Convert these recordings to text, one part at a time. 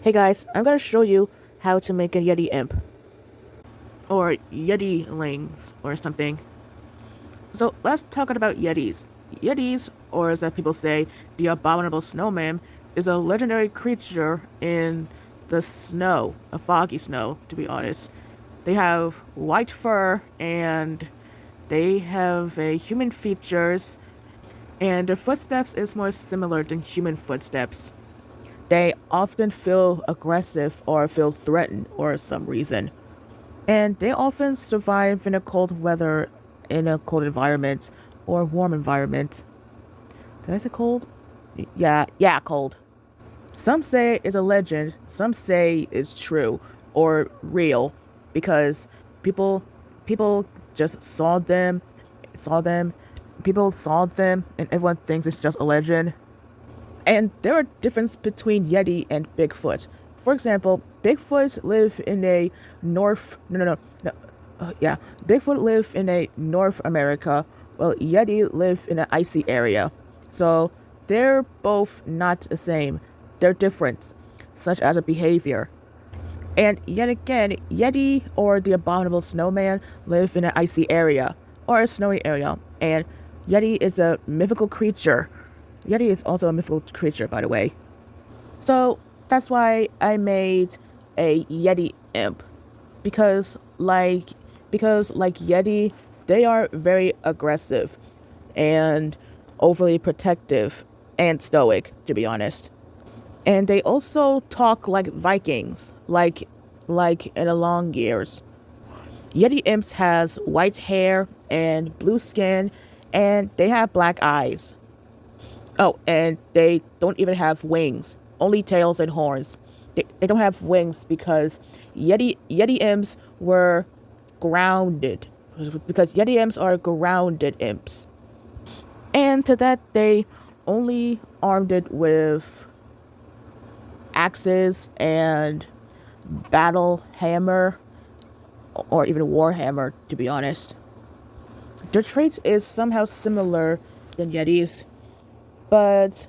Hey guys, I'm gonna show you how to make a Yeti imp. Or Yeti-lings, or something. So let's talk about Yetis. Yetis, or as people say, the abominable snowman, is a legendary creature in the snow, a foggy snow, to be honest. They have white fur, and they have human features, and their footsteps is more similar than human footsteps. They often feel aggressive or feel threatened for some reason. And they often survive in a cold weather, in a cold environment, or warm environment. Did I say cold? Yeah, cold. Some say it's a legend, some say it's true or real because people people just saw them, people saw them and everyone thinks it's just a legend. And there are differences between Yeti and Bigfoot. For example, Bigfoot live in a North no yeah, Bigfoot live in a North America, while Yeti live in an icy area. So they're both not the same. They're different, such as a behavior. And yet again, Yeti or the abominable snowman live in an icy area or a snowy area, and Yeti is a mythical creature. Yeti is also a mythical creature, by the way. So that's why I made a Yeti imp. Because like Yeti, they are very aggressive and overly protective and stoic, to be honest. And they also talk like Vikings, like in the long years. Yeti imps has white hair and blue skin, and they have black eyes. Oh, and they don't even have wings, only tails and horns. They don't have wings because Yeti imps were grounded. Because Yeti imps are grounded imps. And to that, they only armed it with axes and battle hammer, or even warhammer, to be honest. Their traits is somehow similar than Yetis, but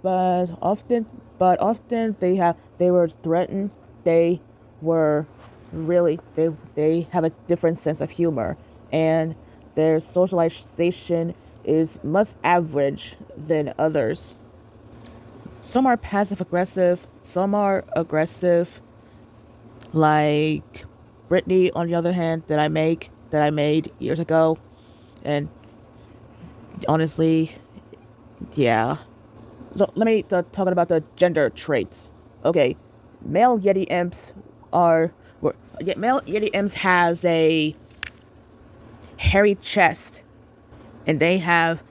but often often they were threatened. They were really they have a different sense of humor, and their socialization is much average than others. Some are passive aggressive, some are aggressive, like Brittany on the other hand that I made years ago, and honestly, yeah. So let me talk about the gender traits. Okay, male Yeti imps are male Yeti imps has a hairy chest, and they have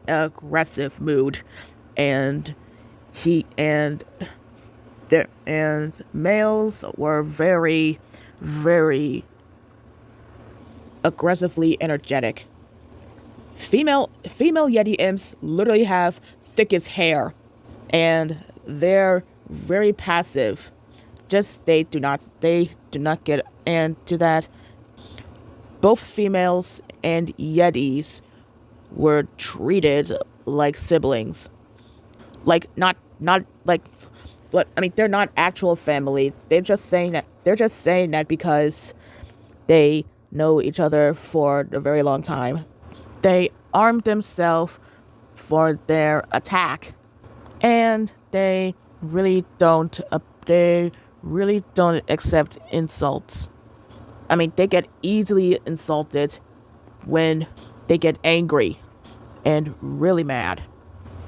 aggressive mood, and he and their and males were very aggressively energetic. Female Yeti imps literally have thickest hair, and they're very passive. Just they do not get, and to that, both females and Yetis were treated like siblings. Like not like but I mean they're not actual family. They're just saying that because they know each other for a very long time. They armed themselves for their attack, and they really don't accept insults. I mean, they get easily insulted when they get angry and really mad.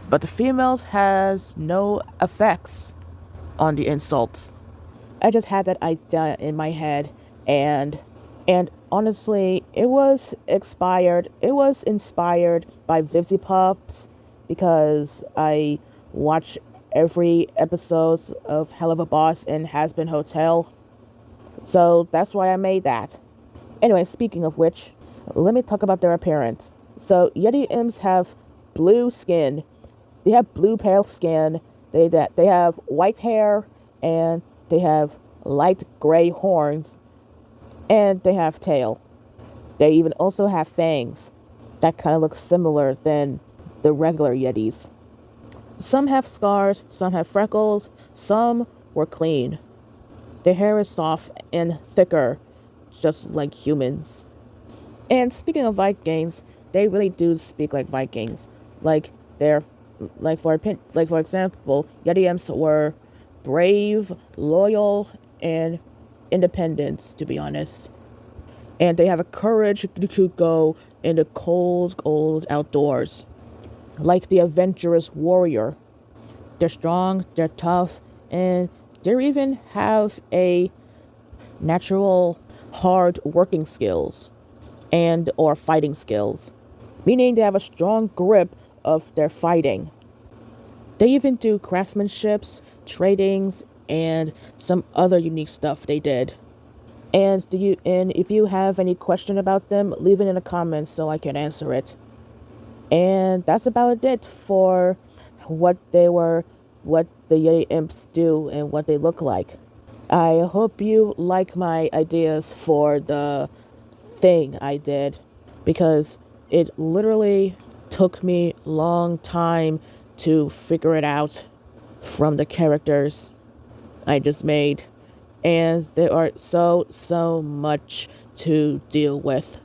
But the females has no effects on the insults. I just had that idea in my head, and honestly, it was inspired by Vivzy Pups because I watch every episode of Hell of a Boss and Has Been Hotel. So that's why I made that. Anyway, speaking of which, let me talk about their appearance. So Yeti imps have blue skin. They have blue pale skin. They have white hair, and they have light gray horns, and they have tail. They even also have fangs that kind of look similar than the regular Yetis. Some have scars, some have freckles, some were clean. Their hair is soft and thicker, just like humans. And speaking of Vikings, they really do speak like Vikings. Like they're like for example, Yeti imps were brave, loyal, and independent, to be honest. And they have a courage to go in the cold outdoors, like the adventurous warrior. They're strong, they're tough, and they even have a natural hard working skills and or fighting skills, meaning they have a strong grip of their fighting. They even do craftsmanships, tradings, and some other unique stuff they did. And if you have any question about them, leave it in the comments so I can answer it. And that's about it for what the Yeti imps do and what they look like. I hope you like my ideas for the thing I did, because it literally took me a long time to figure it out from the characters I just made. And there are so much to deal with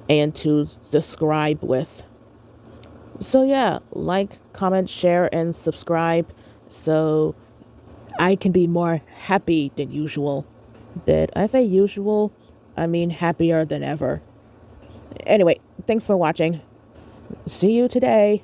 and to describe with. So yeah, like, comment, share, and subscribe so I can be more happy than usual. Did I say usual? I mean happier than ever. Anyway, thanks for watching. See you today.